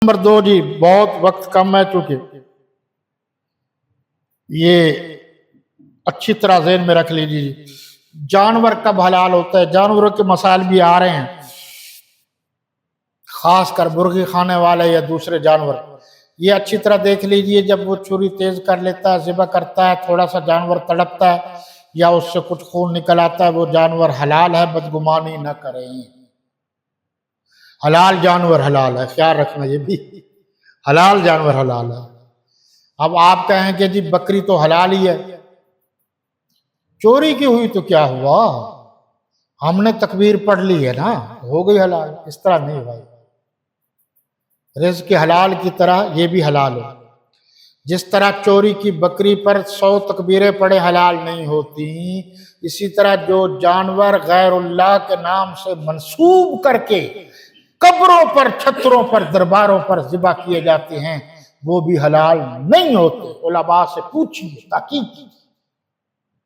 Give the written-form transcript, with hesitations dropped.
Number 2 جی، بہت وقت کم ہے چونکہ یہ اچھی طرح ذہن میں رکھ لیجیے جی، جانور کب حلال ہوتا ہے؟ جانوروں کے مسائل بھی آ رہے ہیں، خاص کر مرغی کھانے والے یا دوسرے جانور، یہ اچھی طرح دیکھ لیجیے۔ جب وہ چھری تیز کر لیتا ہے، ذبح کرتا ہے، تھوڑا سا جانور تڑپتا ہے یا اس سے کچھ خون نکل آتا ہے، وہ جانور حلال ہے، بدگمانی نہ کریں، حلال جانور حلال ہے، خیال رکھنا یہ بھی، حلال جانور حلال ہے۔ اب آپ کہیں کہ جی بکری تو حلال ہی ہے، چوری کی ہوئی تو کیا ہوا، ہم نے تکبیر پڑھ لی ہے نا، ہو گئی حلال۔ اس طرح نہیں بھائی، رزق حلال کی طرح یہ بھی حلال ہے۔ جس طرح چوری کی بکری پر 100 تکبیریں پڑھے حلال نہیں ہوتی، اسی طرح جو جانور غیر اللہ کے نام سے منسوب کر کے قبروں پر، چھتروں پر، درباروں پر ذبح کیے جاتے ہیں، وہ بھی حلال نہیں ہوتے۔ علماء سے پوچھیے، تحقیق کیجیے۔